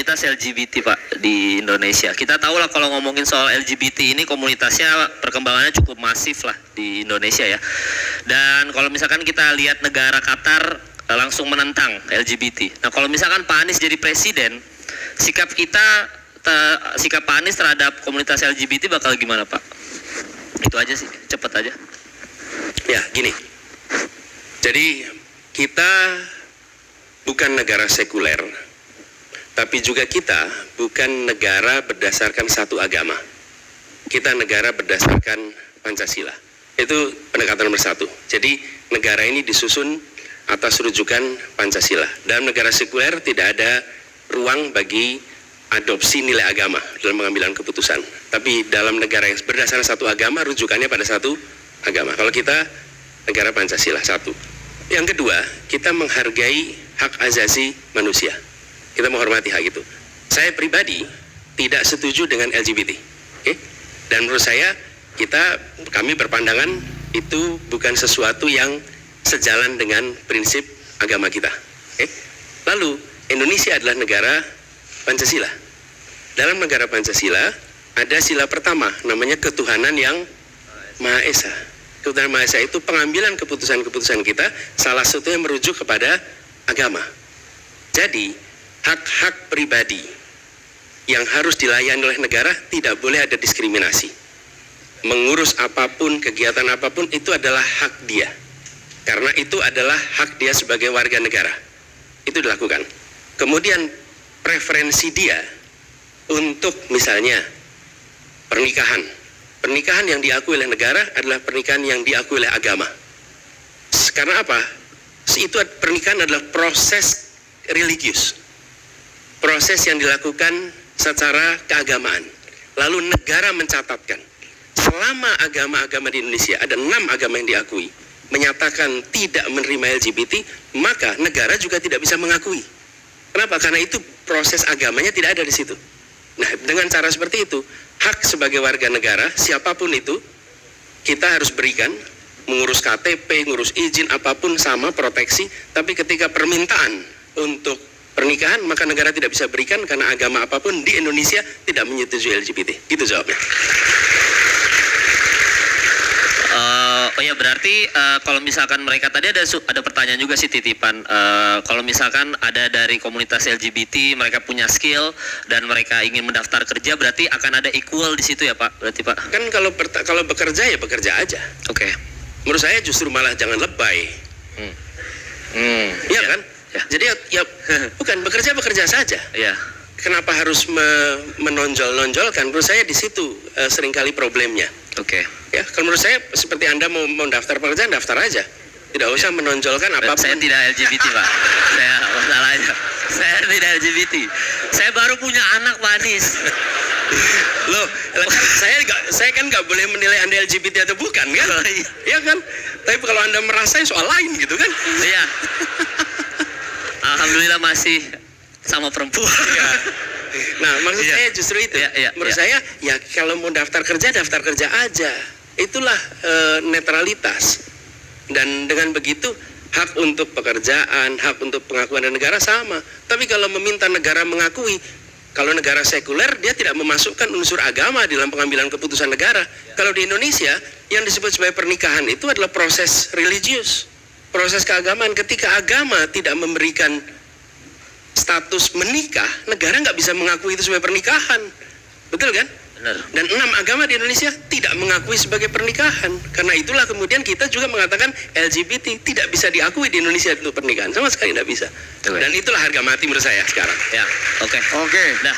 komunitas LGBT Pak di Indonesia? Kita tahu lah kalau ngomongin soal LGBT ini komunitasnya perkembangannya cukup masif lah di Indonesia ya. Dan kalau misalkan kita lihat negara Qatar langsung menentang LGBT. Nah kalau misalkan Pak Anies jadi presiden, sikap Pak Anies terhadap komunitas LGBT bakal gimana Pak? Itu aja sih, cepet aja. Ya gini, jadi kita bukan negara sekuler, tapi juga kita bukan negara berdasarkan satu agama. Kita negara berdasarkan Pancasila. Itu pendekatan nomor satu. Jadi negara ini disusun atas rujukan Pancasila. Dalam negara sekuler tidak ada ruang bagi adopsi nilai agama dalam pengambilan keputusan. Tapi dalam negara yang berdasarkan satu agama, rujukannya pada satu agama. Kalau kita negara Pancasila, satu. Yang kedua, kita menghargai hak asasi manusia. Kita menghormati hak itu. Saya pribadi tidak setuju dengan LGBT. Okay? Dan menurut saya, kami berpandangan itu bukan sesuatu yang sejalan dengan prinsip agama kita. Okay? Lalu, Indonesia adalah negara Pancasila. Dalam negara Pancasila, ada sila pertama, namanya ketuhanan yang Maha Esa. Ketuhanan Maha Esa itu pengambilan keputusan-keputusan kita, salah satunya merujuk kepada agama. Jadi, hak-hak pribadi yang harus dilayani oleh negara tidak boleh ada diskriminasi. Mengurus apapun, kegiatan apapun, itu adalah hak dia. Karena itu adalah hak dia sebagai warga negara. Itu dilakukan. Kemudian, preferensi dia untuk misalnya pernikahan. Pernikahan yang diakui oleh negara adalah pernikahan yang diakui oleh agama. Karena apa? Itu pernikahan adalah proses religius. Proses yang dilakukan secara keagamaan. Lalu negara mencatatkan. Selama agama-agama di Indonesia, ada 6 agama yang diakui, menyatakan tidak menerima LGBT, maka negara juga tidak bisa mengakui. Kenapa? Karena itu proses agamanya tidak ada di situ. Nah, dengan cara seperti itu, hak sebagai warga negara, siapapun itu, kita harus berikan, mengurus KTP, ngurus izin, apapun sama, proteksi, tapi ketika permintaan untuk pernikahan, maka negara tidak bisa berikan karena agama apapun di Indonesia tidak menyetujui LGBT. Gitu jawabnya. Oh ya berarti kalau misalkan mereka tadi ada pertanyaan juga sih titipan, kalau misalkan ada dari komunitas LGBT mereka punya skill dan mereka ingin mendaftar kerja, berarti akan ada equal di situ ya Pak? Berarti Pak? Kan kalau bekerja ya bekerja aja. Oke. Menurut saya justru malah jangan lebay. Iya kan? Ya. Jadi ya bukan bekerja saja. Iya. Kenapa harus menonjol-nonjolkan? Menurut saya di situ seringkali problemnya. Oke. Ya, kalau menurut saya seperti Anda mau daftar pekerjaan, daftar aja. Tidak usah menonjolkan apapun. Saya tidak LGBT Pak. Saya masalahnya. Saya tidak LGBT. Saya baru punya anak Pak Anies. Loh, saya kan nggak boleh menilai Anda LGBT atau bukan kan? Iya kan? Tapi kalau Anda merasa soal lain gitu kan? Iya. Alhamdulillah masih sama perempuan. Ya. Nah, maksud saya justru itu. Menurut saya, ya kalau mau daftar kerja aja. Itulah netralitas. Dan dengan begitu, hak untuk pekerjaan, hak untuk pengakuan dari negara sama. Tapi kalau meminta negara mengakui, kalau negara sekuler, dia tidak memasukkan unsur agama dalam pengambilan keputusan negara. Kalau di Indonesia, yang disebut sebagai pernikahan itu adalah proses religius. Proses keagamaan. Ketika agama tidak memberikan status menikah, negara nggak bisa mengakui itu sebagai pernikahan. Betul kan? Benar. Dan 6 agama di Indonesia tidak mengakui sebagai pernikahan. Karena itulah kemudian kita juga mengatakan LGBT tidak bisa diakui di Indonesia untuk pernikahan. Sama sekali tidak bisa. Dan itulah harga mati menurut saya sekarang. Ya, oke. Oke. Nah.